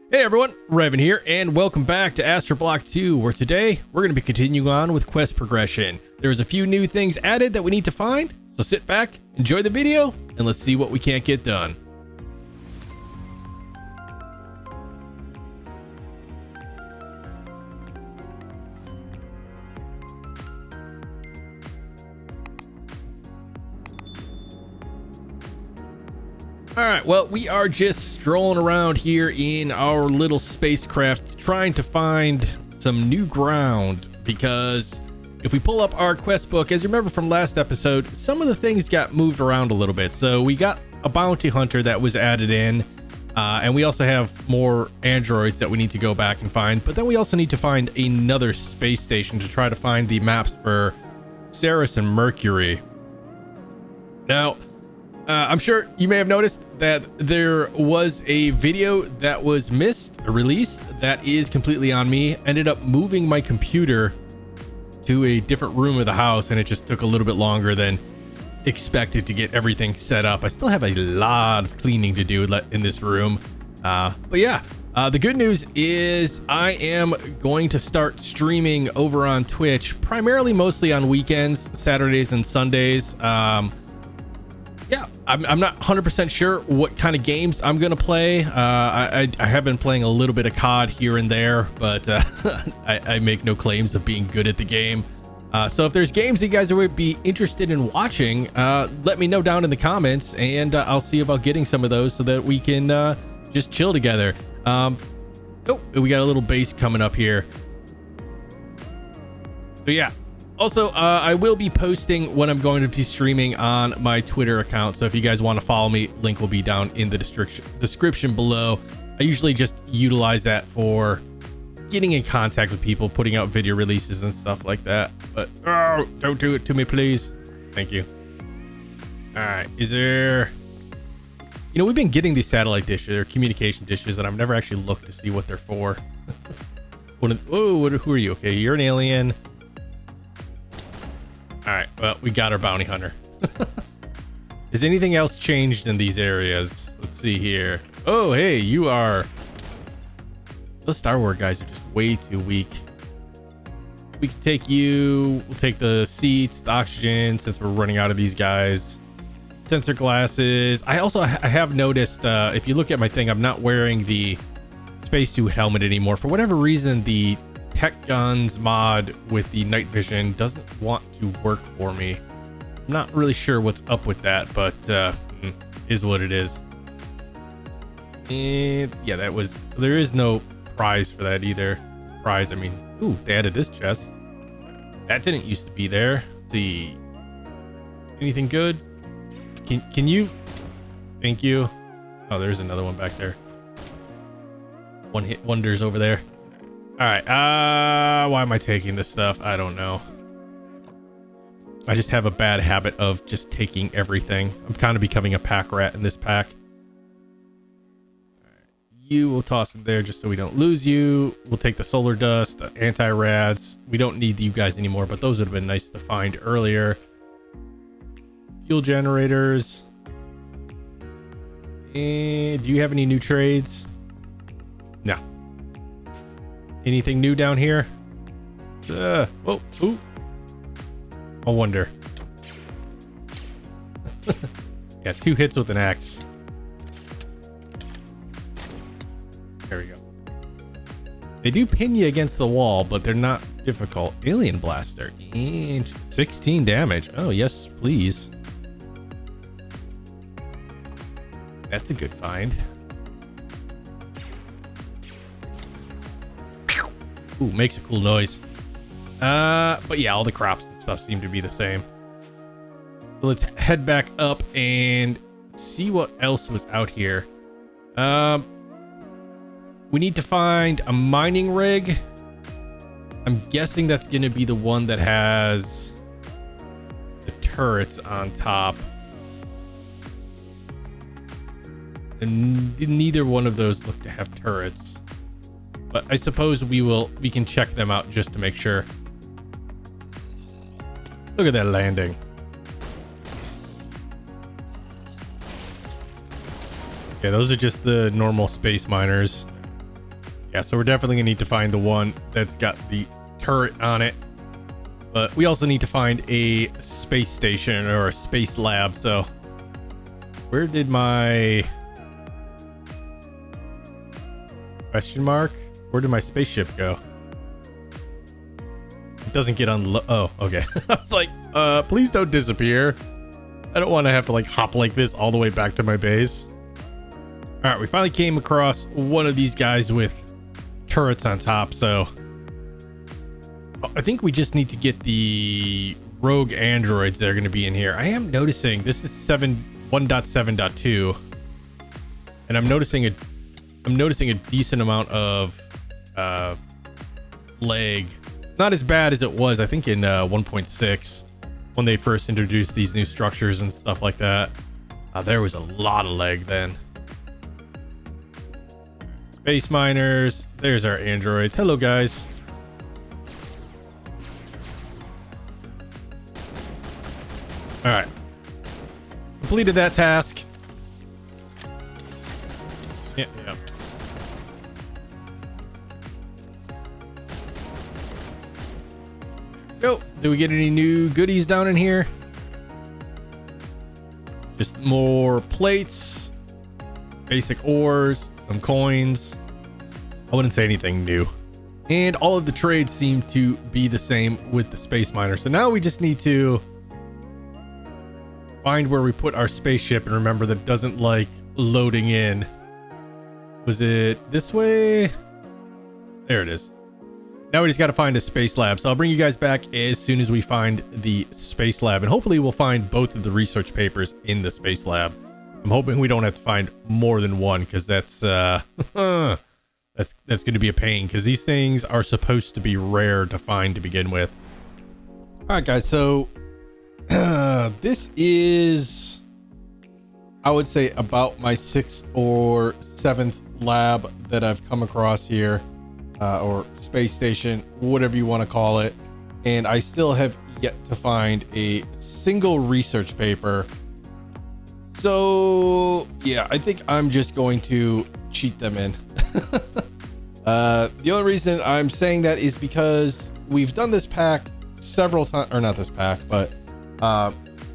Hey everyone, Revan here, and welcome back to AstroBlock 2, where today we're going to be continuing on with quest progression. There's a few new things added that we need to find, so sit back, enjoy the video, and let's see what we can't get done. All right, well, we are just strolling around here in our little spacecraft trying to find some new ground, because if we pull up our quest book, as you remember from last episode, some of the things got moved around a little bit. So we got a bounty hunter that was added in, and we also have more androids that we need to go back and find. But then we also need to find another space station to try to find the maps for Ceres and Mercury. Now, I'm sure you may have noticed that there was a video that was released that is completely on me. Ended up moving my computer to a different room of the house, and it just took a little bit longer than expected to get everything set up. I still have a lot of cleaning to do in this room. But yeah, the good news is I am going to start streaming over on Twitch, primarily mostly on weekends, Saturdays and Sundays. Yeah, I'm not 100% sure what kind of games I'm going to play. I have been playing a little bit of COD here and there, but I make no claims of being good at the game. So if there's games you guys would be interested in watching, let me know down in the comments, and I'll see about getting some of those so that we can just chill together. Oh, we got a little base coming up here. So yeah. Also, I will be posting what I'm going to be streaming on my Twitter account. So if you guys want to follow me, link will be down in the description below. I usually just utilize that for getting in contact with people, putting out video releases and stuff like that. But don't do it to me, please. Thank you. All right. Is there... You know, we've been getting these satellite dishes or communication dishes, and I've never actually looked to see what they're for. Who are you? Okay, you're an alien. All right, well, we got our bounty hunter. Is anything else changed in these areas? Let's see here. Oh, hey, you are... Those Star Wars guys are just way too weak. We can take you. We'll take the seats, the oxygen, since we're running out of these guys. Sensor glasses. I have noticed, if you look at my thing, I'm not wearing the spacesuit helmet anymore. For whatever reason, the Tech Guns mod with the night vision doesn't want to work for me. I'm not really sure what's up with that, but is what it is. And yeah, there is no prize for that either. Prize, I mean, ooh, they added this chest. That didn't used to be there. Let's see. Anything good? Can you? Thank you. Oh, there's another one back there. One hit wonders over there. All right, why am I taking this stuff? I don't know. I just have a bad habit of just taking everything. I'm kind of becoming a pack rat in this pack. All right, you will toss in there just so we don't lose you. We'll take the solar dust, the anti-rads. We don't need you guys anymore, but those would have been nice to find earlier. Fuel generators. And do you have any new trades? No. Anything new down here? Whoa, ooh. I wonder. Yeah, 2 hits with an axe. There we go. They do pin you against the wall, but they're not difficult. Alien blaster. And 16 damage. Oh, yes, please. That's a good find. Ooh, makes a cool noise. But yeah, all the crops and stuff seem to be the same. So let's head back up and see what else was out here. We need to find a mining rig. I'm guessing that's going to be the one that has the turrets on top. And neither one of those look to have turrets. But I suppose we can check them out just to make sure. Look at that landing. Okay, those are just the normal space miners. Yeah, so we're definitely gonna need to find the one that's got the turret on it. But we also need to find a space station or a space lab. So where did my question mark? Where did my spaceship go? It doesn't get oh, okay. I was like, please don't disappear. I don't want to have to like hop like this all the way back to my base. All right, we finally came across one of these guys with turrets on top. So I think we just need to get the rogue androids that are going to be in here. I am noticing this is 1.7.2, and I'm noticing a decent amount of lag. Not as bad as it was, I think, in 1.6 when they first introduced these new structures and stuff like that. There was a lot of lag then. Space miners. There's our androids. Hello, guys. All right. Completed that task. Yeah. Go. Do we get any new goodies down in here? Just more plates, basic ores, some coins. I wouldn't say anything new. And all of the trades seem to be the same with the space miner. So now we just need to find where we put our spaceship, and remember that doesn't like loading in. Was it this way? There it is. Now we just got to find a space lab. So I'll bring you guys back as soon as we find the space lab, and hopefully we'll find both of the research papers in the space lab. I'm hoping we don't have to find more than one, because that's that's going to be a pain, because these things are supposed to be rare to find to begin with. All right, guys. So this is, I would say, about my 6th or 7th lab that I've come across here. Or space station, whatever you want to call it, and I still have yet to find a single research paper. So yeah, I think I'm just going to cheat them in. The only reason I'm saying that is because we've done this pack several times, or not this pack, but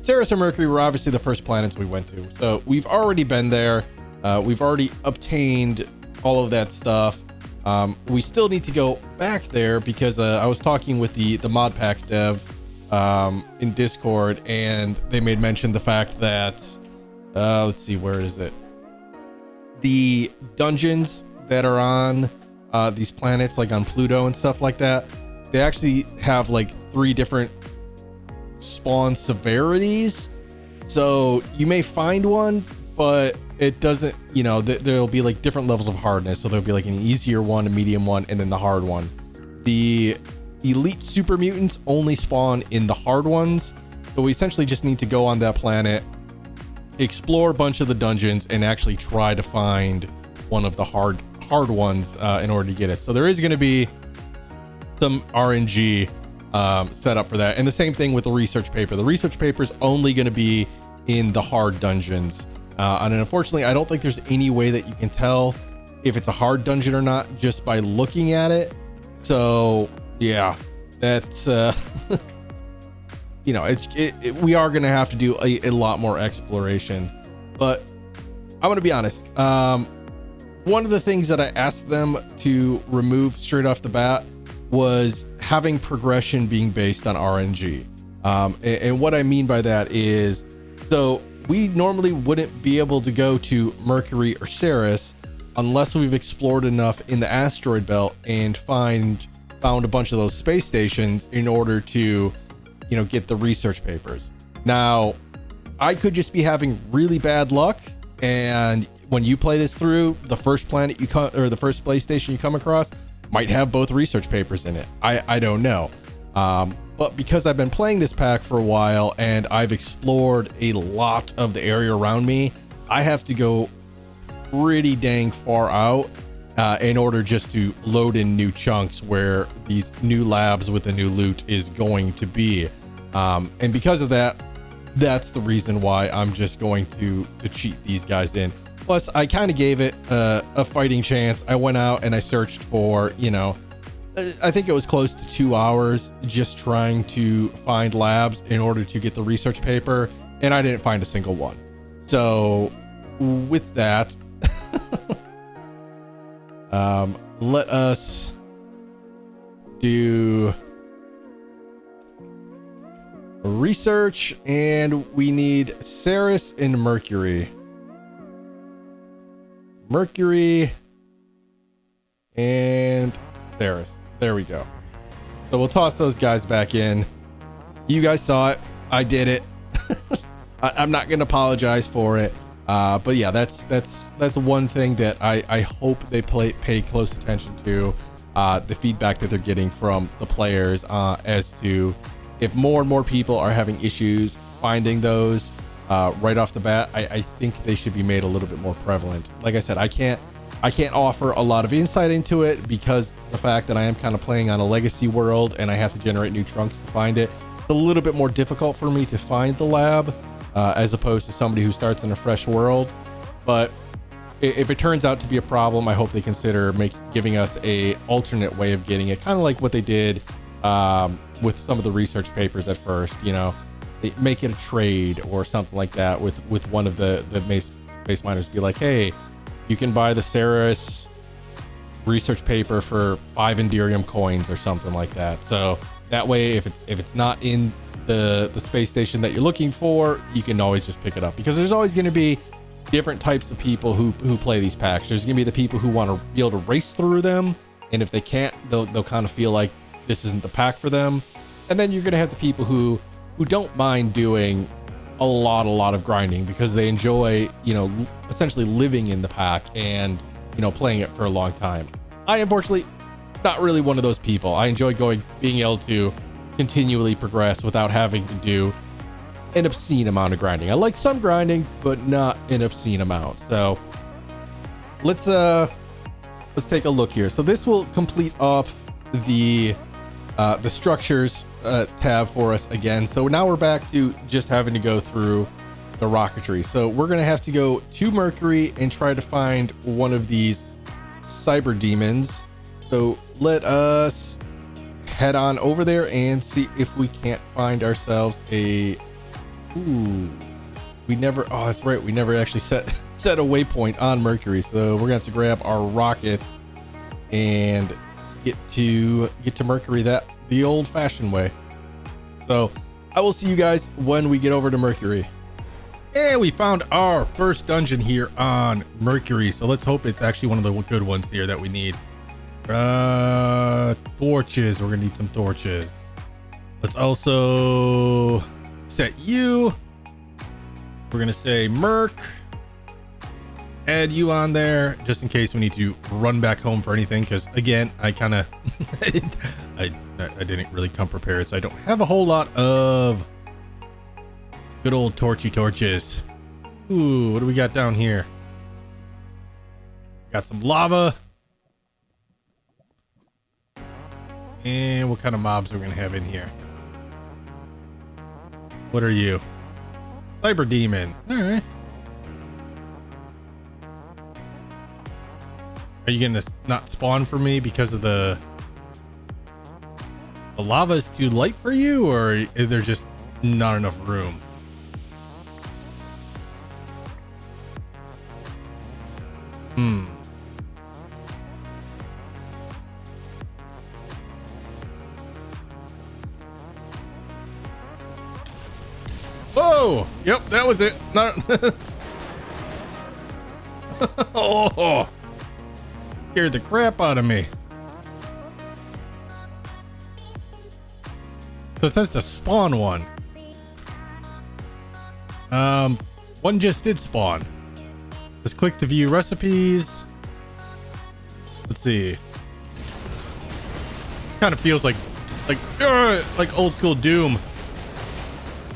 Ceres and Mercury were obviously the first planets we went to, so we've already been there. We've already obtained all of that stuff. We still need to go back there because I was talking with the mod pack dev in Discord, and they made mention the fact that let's see, where is it? The dungeons that are on these planets, like on Pluto and stuff like that, they actually have like 3 different spawn severities. So you may find one, but it doesn't, you know, there'll be like different levels of hardness. So there'll be like an easier one, a medium one, and then the hard one. The elite super mutants only spawn in the hard ones. So we essentially just need to go on that planet, explore a bunch of the dungeons, and actually try to find one of the hard ones in order to get it. So there is going to be some RNG set up for that. And the same thing with the research paper. The research paper is only going to be in the hard dungeons. And unfortunately, I don't think there's any way that you can tell if it's a hard dungeon or not just by looking at it. So yeah, that's you know, we are gonna have to do a lot more exploration. But I'm gonna be honest. One of the things that I asked them to remove straight off the bat was having progression being based on RNG. And what I mean by that is, so we normally wouldn't be able to go to Mercury or Ceres unless we've explored enough in the asteroid belt and found a bunch of those space stations in order to, you know, get the research papers. Now, I could just be having really bad luck, and when you play this through, the first planet you come, or the first space station you come across might have both research papers in it. I don't know. But because I've been playing this pack for a while and I've explored a lot of the area around me, I have to go pretty dang far out in order just to load in new chunks where these new labs with the new loot is going to be. And because of that, that's the reason why I'm just going to cheat these guys in. Plus, I kind of gave it a fighting chance. I went out and I searched for, you know, I think it was close to 2 hours just trying to find labs in order to get the research paper, and I didn't find a single one. So with that, let us do research, and we need Ceres and Mercury. Mercury and Ceres. There we go. So we'll toss those guys back in. You guys saw it. I did it. I'm not gonna apologize for it. But yeah, that's one thing that I hope they pay close attention to, the feedback that they're getting from the players, as to if more and more people are having issues finding those right off the bat. I think they should be made a little bit more prevalent. Like I said, I can't offer a lot of insight into it because the fact that I am kind of playing on a legacy world and I have to generate new trunks to find it. It's a little bit more difficult for me to find the lab, as opposed to somebody who starts in a fresh world. But if it turns out to be a problem, I hope they consider giving us a alternate way of getting it, kind of like what they did with some of the research papers at first. You know, make it a trade or something like that with one of the space miners. Be like, hey, you can buy the Ceres research paper for 5 Enderium coins or something like that. So that way, if it's not in the space station that you're looking for, you can always just pick it up, because there's always going to be different types of people who play these packs. There's going to be the people who want to be able to race through them, and if they can't, they'll kind of feel like this isn't the pack for them. And then you're going to have the people who don't mind doing a lot of grinding because they enjoy, you know, essentially living in the pack and, you know, playing it for a long time. I unfortunately not really one of those people. I enjoy being able to continually progress without having to do an obscene amount of grinding. I like some grinding, but not an obscene amount. So let's take a look here. So this will complete off the structures tab for us again. So now we're back to just having to go through the rocketry. So we're gonna have to go to Mercury and try to find one of these cyber demons. So let us head on over there and see if we can't find ourselves a that's right, we never actually set a waypoint on Mercury. So we're gonna have to grab our rockets and get to Mercury the old-fashioned way. So I will see you guys when we get over to Mercury. And we found our first dungeon here on Mercury, so let's hope it's actually one of the good ones here that we need. Torches. We're gonna need some torches. Let's also set you. We're gonna say Merc. Add you on there just in case we need to run back home for anything, because again, I kind of I didn't really come prepared, so I don't have a whole lot of good old torches. Ooh, what do we got down here? Got some lava. And what kind of mobs are we gonna have in here? What are you? Cyber demon. All right. Are you gonna not spawn for me because of the lava is too light for you, or is there just not enough room? Oh, yep, that was it. Not oh, scared the crap out of me. So it says to spawn one. One just did spawn. Just click to view recipes. Let's see. Kind of feels like old school Doom.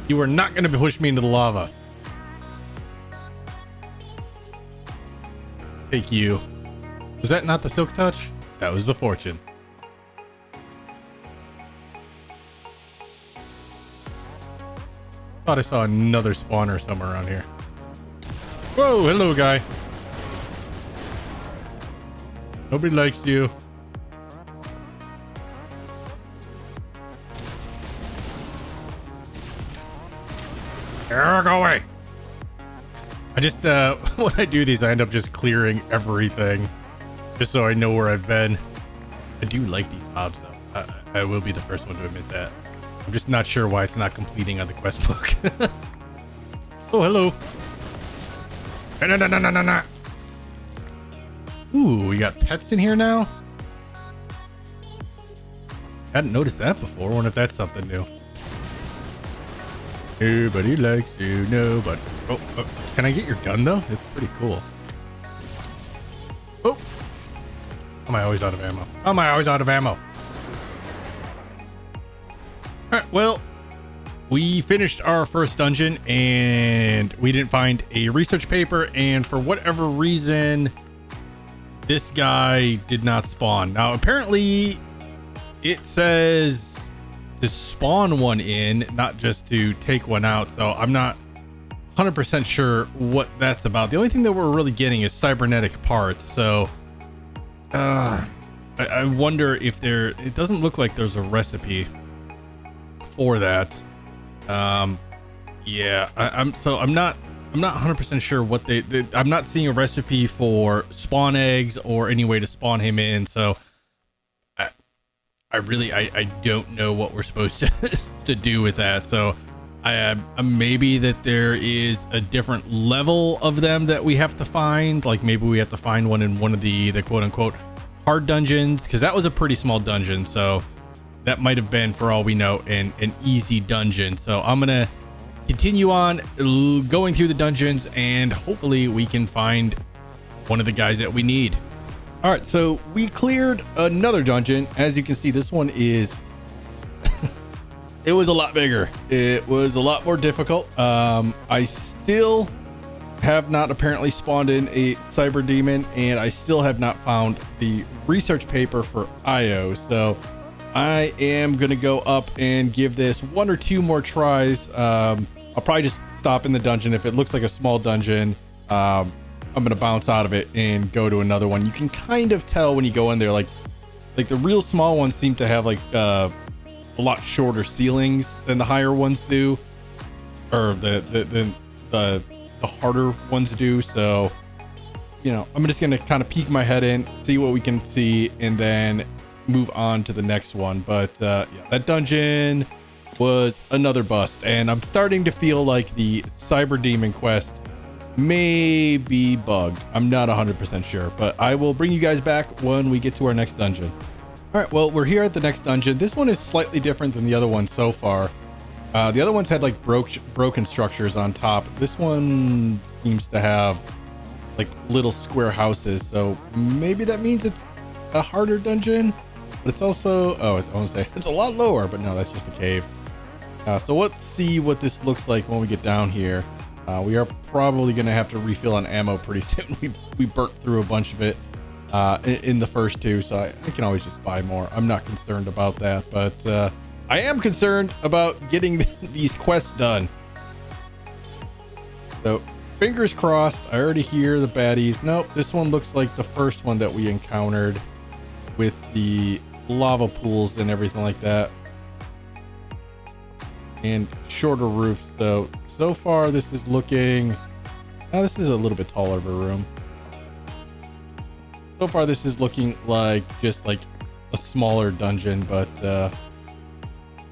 You are not going to push me into the lava. Take you. Was that not the Silk Touch? That was the Fortune. Thought I saw another spawner somewhere around here. Whoa, hello guy. Nobody likes you. Go away. I just, when I do these, I end up just clearing everything just so I know where I've been. I do like these mobs, though. I will be the first one to admit that. I'm just not sure why it's not completing on the quest book. Oh, hello. No. Ooh, we got pets in here now? Hadn't noticed that before. Wonder if that's something new. Nobody likes you, nobody. Oh, can I get your gun though? It's pretty cool. Oh, am I always out of ammo? Am I always out of ammo? All right, well, we finished our first dungeon and we didn't find a research paper, and for whatever reason, this guy did not spawn. Now, apparently, it says to spawn one in, not just to take one out. So I'm not 100% sure what that's about. The only thing that we're really getting is cybernetic parts. So I wonder if it doesn't look like there's a recipe for that. Yeah, I'm not 100% sure what I'm not seeing a recipe for spawn eggs or any way to spawn him in. So I don't know what we're supposed to do with that. So maybe that there is a different level of them that we have to find. Like maybe we have to find one in one of the quote unquote hard dungeons, because that was a pretty small dungeon. So that might have been, for all we know, an easy dungeon. So I'm gonna continue on going through the dungeons and hopefully we can find one of the guys that we need. All right, so we cleared another dungeon. As you can see, this one is it was a lot bigger. It was a lot more difficult. I still have not apparently spawned in a cyber demon, and I still have not found the research paper for Io. So I am gonna go up and give this one or two more tries. I'll probably just stop in the dungeon. If it looks like a small dungeon, I'm gonna bounce out of it and go to another one. You can kind of tell when you go in there, like the real small ones seem to have like a lot shorter ceilings than the higher ones do, or the harder ones do. So, you know, I'm just gonna kind of peek my head in, see what we can see, and then move on to the next one. But yeah, that dungeon was another bust, and I'm starting to feel like the cyber demon quest may be bugged. I'm not 100% sure, but I will bring you guys back when we get to our next dungeon. All right, well, we're here at the next dungeon. This one is slightly different than the other one so far. The other ones had like broken structures on top. This one seems to have like little square houses, so maybe that means it's a harder dungeon, but it's also, I want to say it's a lot lower, but no, that's just a cave. So let's see what this looks like when we get down here. We are probably going to have to refill on ammo pretty soon. We burnt through a bunch of it in the first two, so I can always just buy more. I'm not concerned about that, but I am concerned about getting these quests done. So fingers crossed. I already hear the baddies. Nope, this one looks like the first one that we encountered with the lava pools and everything like that, and shorter roofs. So far this is looking, this is a little bit taller of a room. So far this is looking like just like a smaller dungeon, but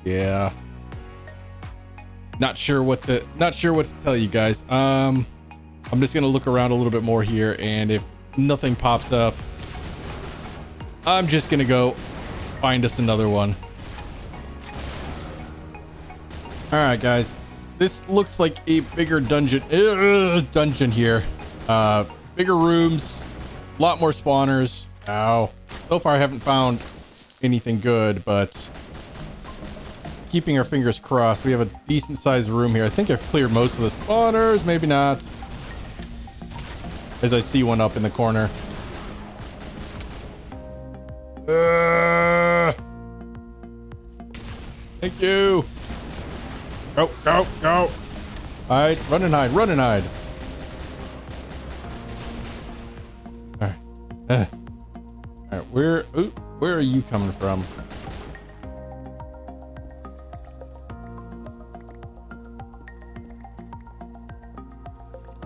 yeah, not sure what to tell you guys. I'm just gonna look around a little bit more here, and if nothing pops up, I'm just gonna go find us another one. All right, guys, this looks like a bigger dungeon here. Bigger rooms, a lot more spawners. Ow. So far I haven't found anything good, but keeping our fingers crossed. We have a decent sized room here. I think I've cleared most of the spawners, maybe not, as I see one up in the corner. Thank you. Go, go, go. Hide, run and hide, run and hide. All right. right, where are you coming from?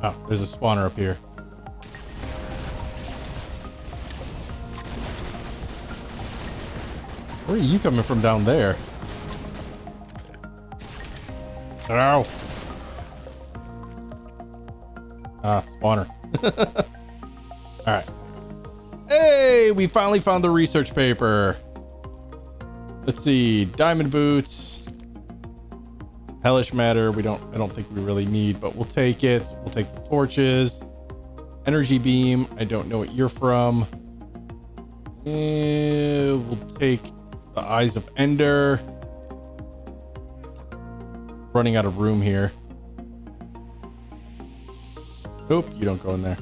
Oh, there's a spawner up here. Where are you coming from down there? Ow. Ah, spawner. All right. Hey, we finally found the research paper. Let's see. Diamond boots. Hellish matter. I don't think we really need, but we'll take it. We'll take the torches. Energy beam. I don't know what you're from. We'll take the eyes of Ender. Running out of room here. Nope, you don't go in there.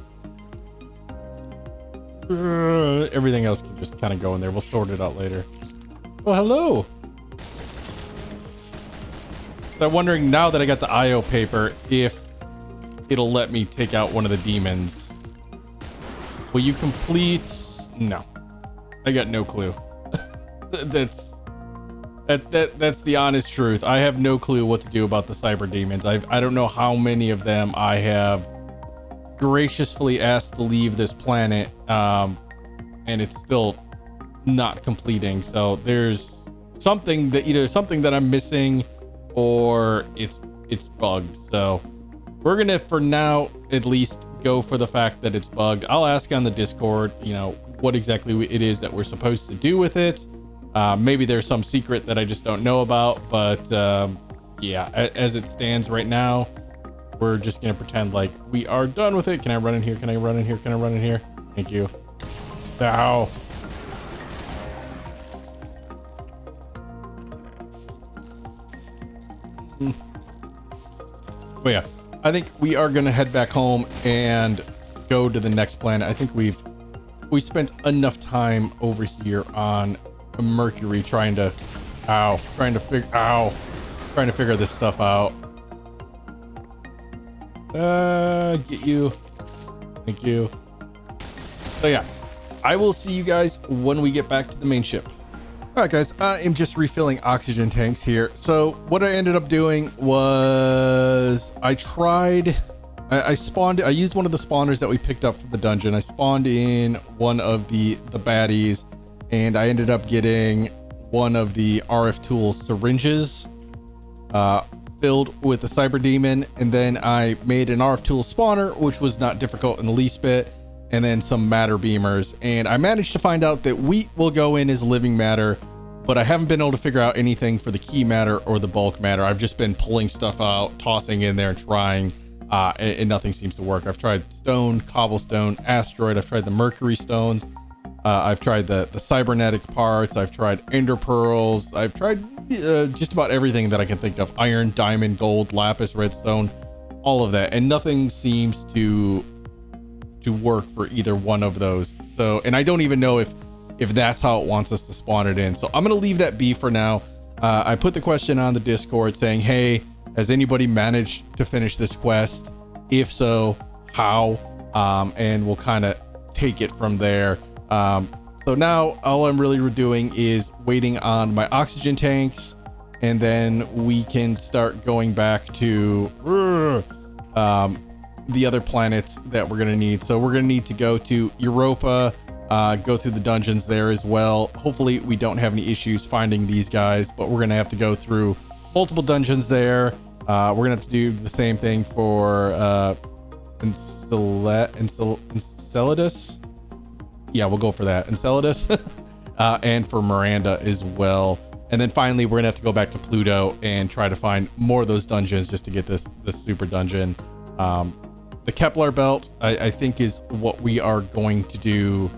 Everything else can just kind of go in there. We'll sort it out later. Oh, hello. So I'm wondering now that I got the IO paper if it'll let me take out one of the demons. Will you complete? No, I got no clue. That's the honest truth. I have no clue what to do about the cyber demons. I don't know how many of them I have graciously asked to leave this planet, and it's still not completing. So there's something that I'm missing, or it's bugged. So we're gonna, for now at least, go for the fact that it's bugged. I'll ask on the Discord, what exactly it is that we're supposed to do with it. Maybe there's some secret that I just don't know about, but yeah, as it stands right now, we're just gonna pretend like we are done with it. Can I run in here? Can I run in here? Can I run in here? Thank you. Ow. But yeah, I think we are gonna head back home and go to the next planet. I think we spent enough time over here on Mercury trying to figure this stuff out. Get you. Thank you. So yeah, I will see you guys when we get back to the main ship. All right, guys, I am just refilling oxygen tanks here. So what I ended up doing was I used one of the spawners that we picked up from the dungeon. I spawned in one of the baddies, and I ended up getting one of the RF tools syringes filled with the cyber demon, and then I made an RF tool spawner, which was not difficult in the least bit, and then some matter beamers, and I managed to find out that wheat will go in as living matter, but I haven't been able to figure out anything for the key matter or the bulk matter. I've just been pulling stuff out, tossing in there and trying, and nothing seems to work. I've tried stone, cobblestone, asteroid. I've tried the mercury stones. I've tried the cybernetic parts. I've tried ender pearls. I've tried just about everything that I can think of. Iron, diamond, gold, lapis, redstone, all of that. And nothing seems to work for either one of those. So, and I don't even know if that's how it wants us to spawn it in. So I'm going to leave that be for now. I put the question on the Discord saying, hey, has anybody managed to finish this quest? If so, how? And we'll kind of take it from there. So now all I'm really doing is waiting on my oxygen tanks, and then we can start going back to the other planets that we're going to need. So we're going to need to go to Europa, go through the dungeons there as well. Hopefully we don't have any issues finding these guys, but we're going to have to go through multiple dungeons there. We're going to have to do the same thing for Enceladus. Yeah, we'll go for that. Enceladus. And for Miranda as well. And then finally, we're gonna have to go back to Pluto and try to find more of those dungeons just to get this super dungeon. The Kepler belt, I think, is what we are going to do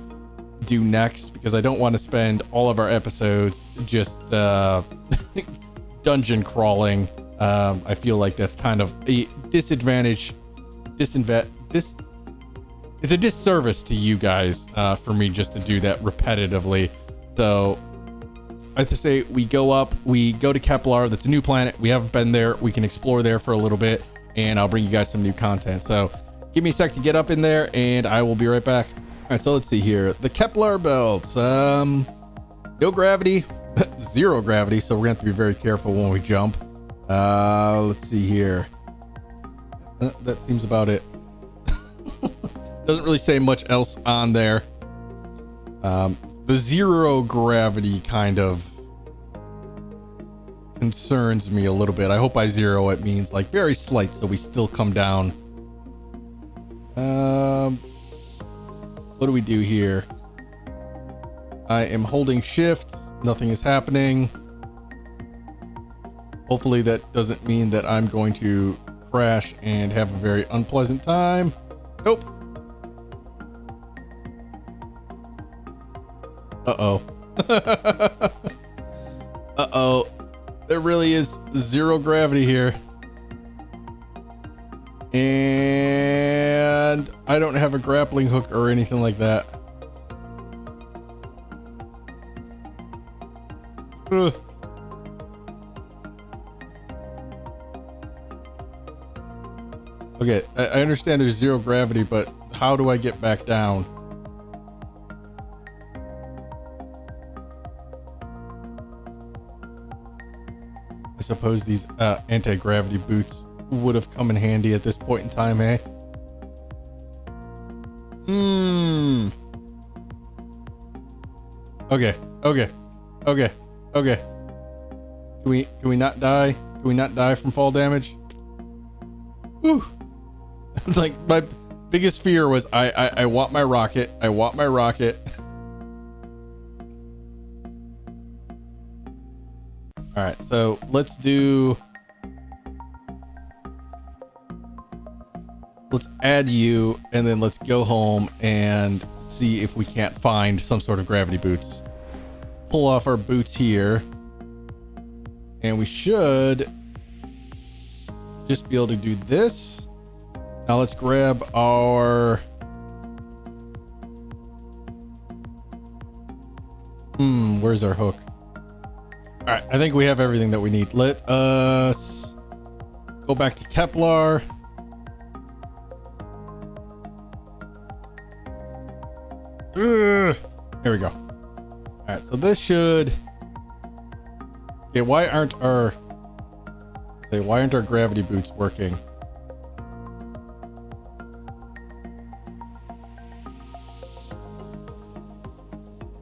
next, because I don't want to spend all of our episodes just dungeon crawling. I feel like that's kind of a disadvantage. It's a disservice to you guys for me just to do that repetitively. So I have to say, we go to Kepler. That's a new planet. We haven't been there. We can explore there for a little bit, and I'll bring you guys some new content. So give me a sec to get up in there, and I will be right back. right, so let's see here. The Kepler belt. No gravity, 0 gravity, so we're gonna have to be very careful when we jump. Let's see here. That seems about it. Doesn't really say much else on there. The 0 gravity kind of concerns me a little bit. I hope by 0 it means like very slight, so we still come down. What do we do here? I am holding shift. Nothing is happening. Hopefully that doesn't mean that I'm going to crash and have a very unpleasant time. Nope. Uh-oh. Uh-oh. There really is 0 gravity here. And I don't have a grappling hook or anything like that. Ugh. Okay, I understand there's 0 gravity, but how do I get back down? I suppose these anti-gravity boots would have come in handy at this point in time, eh? Okay. Can we not die? Can we not die from fall damage? Whew. It's like my biggest fear was I want my rocket. I want my rocket. All right, so let's add you, and then let's go home and see if we can't find some sort of gravity boots. Pull off our boots here, and we should just be able to do this. Now let's grab our where's our hook? All right, I think we have everything that we need. Let us go back to Kepler. Here we go. All right, so this should. Okay, why aren't our gravity boots working?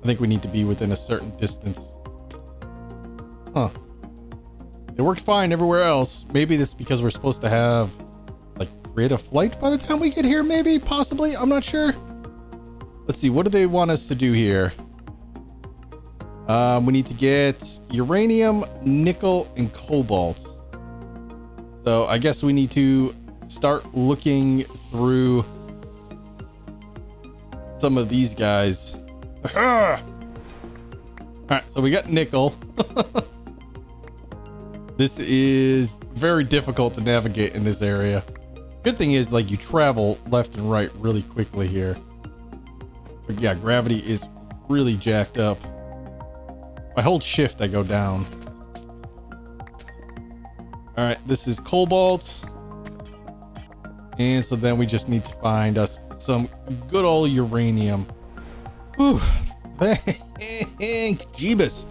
I think we need to be within a certain distance. Huh. It worked fine everywhere else. Maybe this is because we're supposed to have like create a flight by the time we get here, maybe, possibly. I'm not sure. Let's see, what do they want us to do here? We need to get uranium, nickel, and cobalt. So I guess we need to start looking through some of these guys. All right, so we got nickel. This is very difficult to navigate in this area. Good thing is, like, you travel left and right really quickly here. But yeah, gravity is really jacked up. If I hold shift, I go down. All right, this is cobalt. And so then we just need to find us some good old uranium. Whew, thank Jeebus.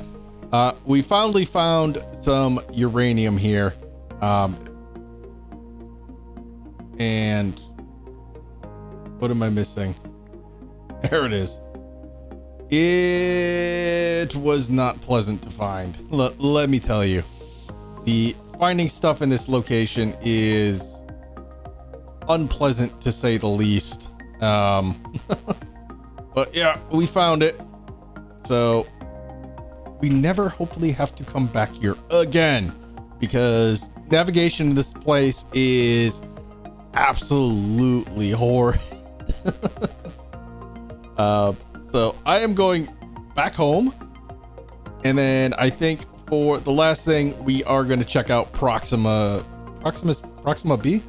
We finally found some uranium here. And what am I missing? There it is. It was not pleasant to find. Let me tell you. The finding stuff in this location is unpleasant to say the least. But yeah, we found it. So we never hopefully have to come back here again, because navigation in this place is absolutely horrid. So I am going back home, and then I think for the last thing we are going to check out Proxima B.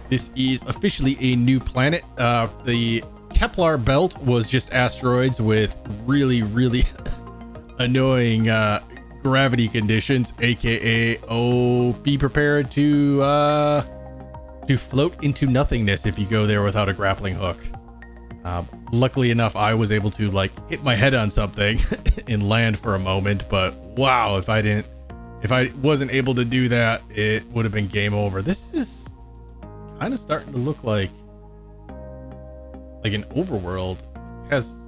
This is officially a new planet. The Kepler belt was just asteroids with really annoying gravity conditions, aka be prepared to float into nothingness if you go there without a grappling hook. Luckily enough, I was able to like hit my head on something and land for a moment, but wow, if I wasn't able to do that, it would have been game over. This is kind of starting to look like an overworld. It has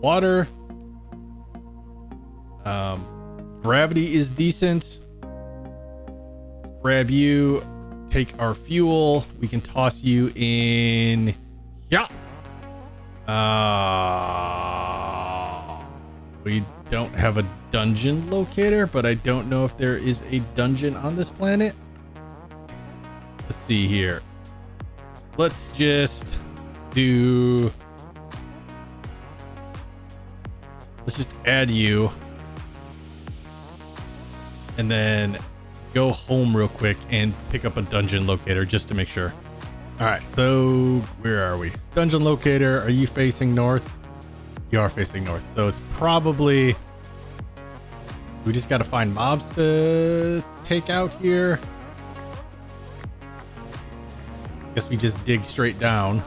water. Gravity is decent. Grab you, take our fuel. We can toss you in. Yeah. We don't have a dungeon locator, but I don't know if there is a dungeon on this planet. Let's see here. Let's just add you and then go home real quick and pick up a dungeon locator just to make sure. All right, so where are we? Dungeon locator, are you facing north? You are facing north, so it's probably, we just got to find mobs to take out here. Guess we just dig straight down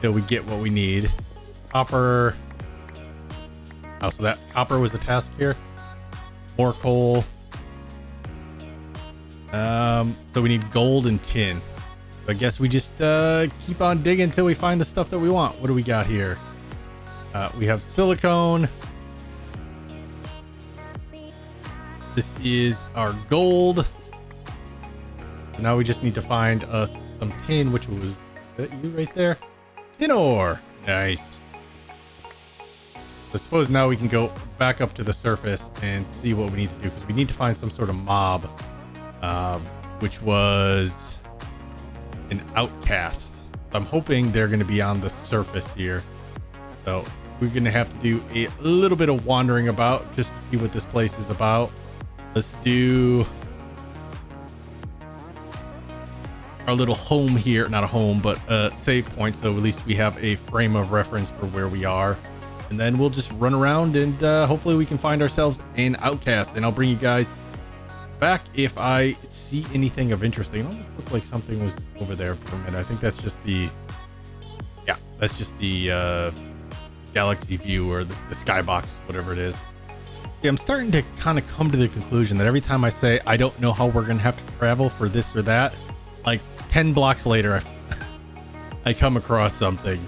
till we get what we need. Copper. Oh, so that copper was the task here. More coal. So we need gold and tin. I guess we just keep on digging until we find the stuff that we want. What do we got here? We have silicone. This is our gold. So now we just need to find us some tin, which was, is that you right there? Tin ore. Nice. I suppose now we can go back up to the surface and see what we need to do, because we need to find some sort of mob, which was an outcast. So I'm hoping they're going to be on the surface here. So we're going to have to do a little bit of wandering about just to see what this place is about. Let's do our little home here. Not a home, but a save point. So at least we have a frame of reference for where we are. And then we'll just run around and hopefully we can find ourselves an outcast. And I'll bring you guys back if I see anything of interest. It almost looked like something was over there for a minute. I think that's just the, yeah, that's just the galaxy view or the skybox, whatever it is. Yeah, I'm starting to kind of come to the conclusion that every time I say I don't know how we're going to have to travel for this or that, like 10 blocks later, I come across something.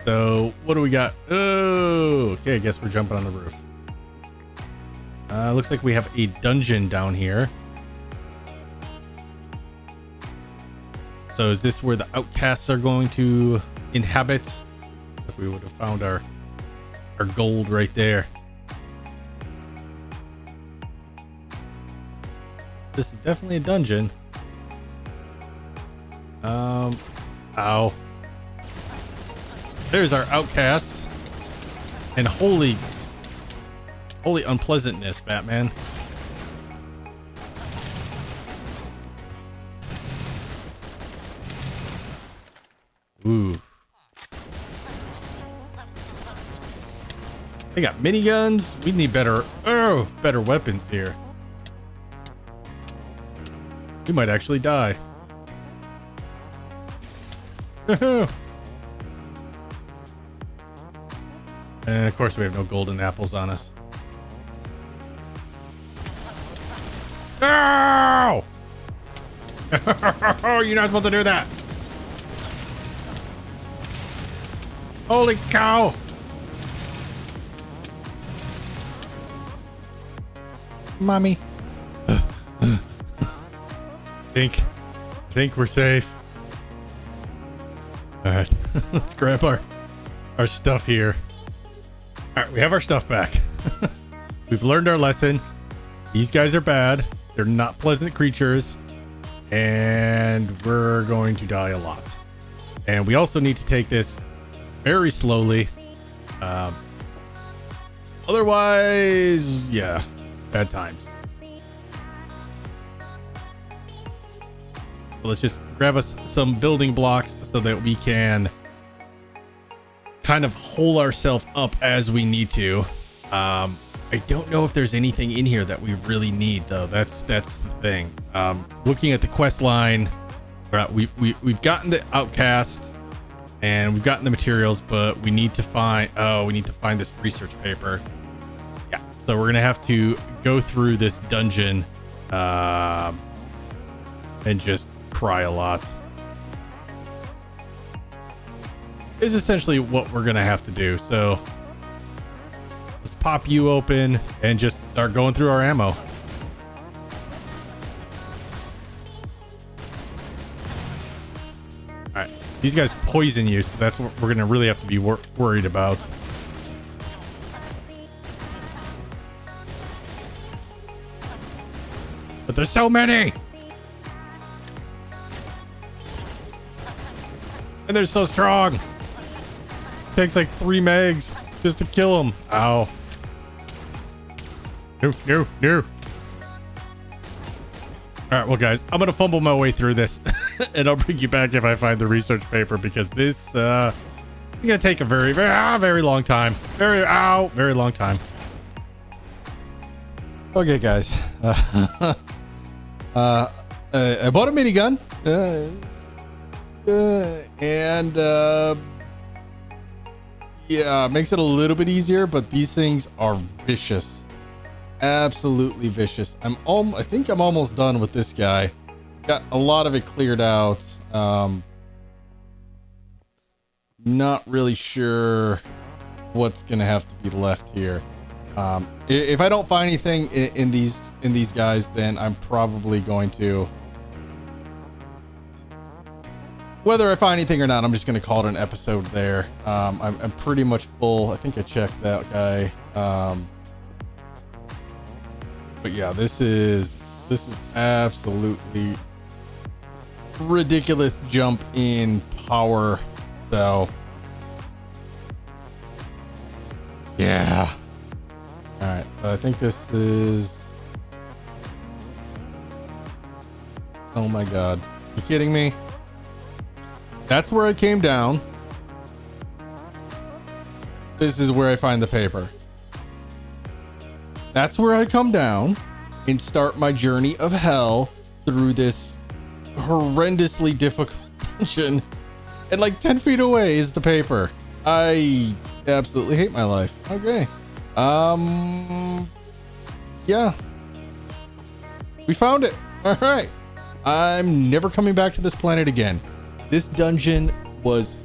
So what do we got? Oh, okay. I guess we're jumping on the roof. Looks like we have a dungeon down here. So is this where the outcasts are going to inhabit? If we would have found our gold right there. This is definitely a dungeon. Ow. There's our outcasts. And holy unpleasantness, Batman. Ooh. They got miniguns. We need better weapons here. We might actually die. And of course we have no golden apples on us. No! You're not supposed to do that. Holy cow! Mommy. Think we're safe. All right, let's grab our stuff here. All right, we have our stuff back. We've learned our lesson. These guys are bad. They're not pleasant creatures, and we're going to die a lot. And we also need to take this very slowly. Otherwise, yeah, bad times. So let's just grab us some building blocks so that we can kind of hold ourselves up as we need to. I don't know if there's anything in here that we really need, though. That's the thing. Looking at the quest line, we've gotten the outcast. and we've gotten the materials, but we need to find this research paper. Yeah, so we're gonna have to go through this dungeon and just cry a lot. Is essentially what we're gonna have to do. So let's pop you open and just start going through our ammo. All right, these guys poison you, so that's what we're gonna really have to be worried about. But there's so many, and they're so strong. Takes like 3 megs just to kill him. Ow. No. All right, well, guys, I'm gonna fumble my way through this, and I'll bring you back if I find the research paper, because this is gonna take a very long time. Very long time. Okay, guys. I bought a minigun, and yeah, makes it a little bit easier, but these things are vicious. Absolutely vicious. I think I'm almost done with this guy. Got a lot of it cleared out. Not really sure what's gonna have to be left here. If I don't find anything in these guys, then I'm probably going to, whether I find anything or not, I'm just going to call it an episode there. I'm pretty much full. I think I checked that guy. But yeah, this is absolutely ridiculous jump in power. So yeah. All right. So I think this is, oh my God. You kidding me? That's where I came down. This is where I find the paper. That's where I come down and start my journey of hell through this horrendously difficult dungeon. And like 10 feet away is the paper. I absolutely hate my life. Okay. Yeah. We found it. All right. I'm never coming back to this planet again. This dungeon was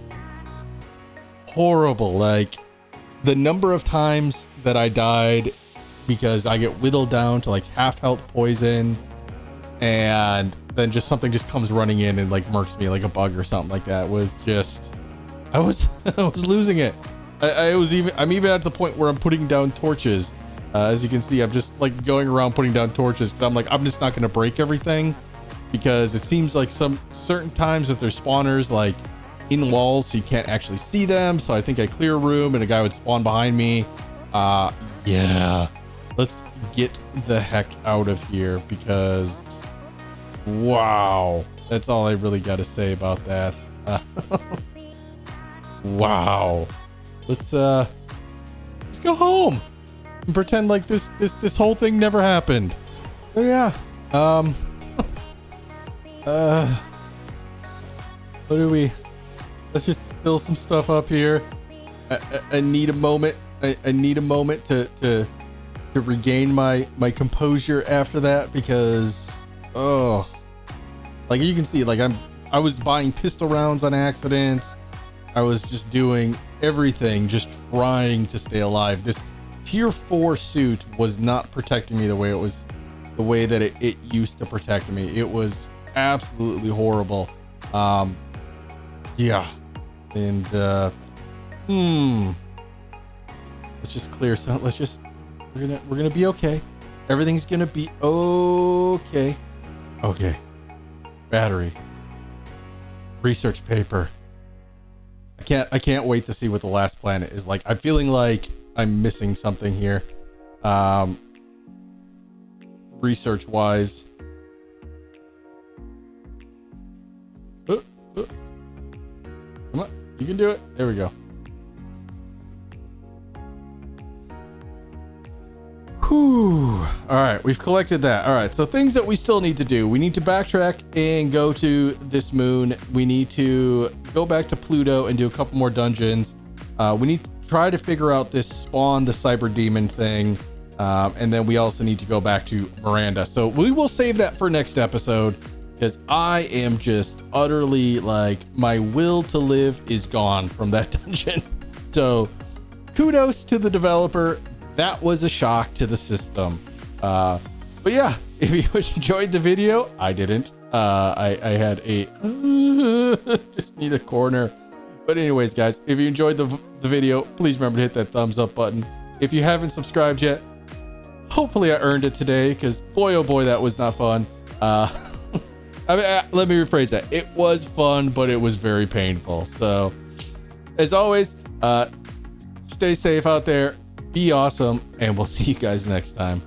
horrible. Like, the number of times that I died because I get whittled down to like half health poison, and then just something just comes running in and like murks me like a bug or something like that, was just, I was losing it. I'm even at the point where I'm putting down torches. As you can see, I'm just like going around putting down torches because I'm like, I'm just not going to break everything, because it seems like some certain times that there's spawners like in walls, so you can't actually see them. So I think I clear a room and a guy would spawn behind me. Yeah, let's get the heck out of here, because wow, that's all I really got to say about that. Wow. Let's go home and pretend like this whole thing never happened. Oh yeah. What do we? Let's just fill some stuff up here. I need a moment. I need a moment to regain my composure after that, because oh, like you can see, like I was buying pistol rounds on accident. I was just doing everything, just trying to stay alive. This tier 4 suit was not protecting me the way that it used to protect me. It was absolutely horrible. Yeah. And let's just clear some. We're gonna be okay. Everything's gonna be okay. Okay. Battery. Research paper. I can't wait to see what the last planet is like. I'm feeling like I'm missing something here. Research wise. Come on, you can do it. There we go. Whew. All right, we've collected that. All right, so things that we still need to do. We need to backtrack and go to this moon. We need to go back to Pluto and do a couple more dungeons. We need to try to figure out this spawn the cyber demon thing. And then we also need to go back to Miranda. So we will save that for next episode because I am just utterly like my will to live is gone from that dungeon. So kudos to the developer. That was a shock to the system. But yeah, if you enjoyed the video, I didn't. I had a just need a corner. But anyways, guys, if you enjoyed the video, please remember to hit that thumbs up button. If you haven't subscribed yet, hopefully I earned it today because boy, oh boy, that was not fun. I mean, let me rephrase that. It was fun, but it was very painful. So as always, stay safe out there. Be awesome, and we'll see you guys next time.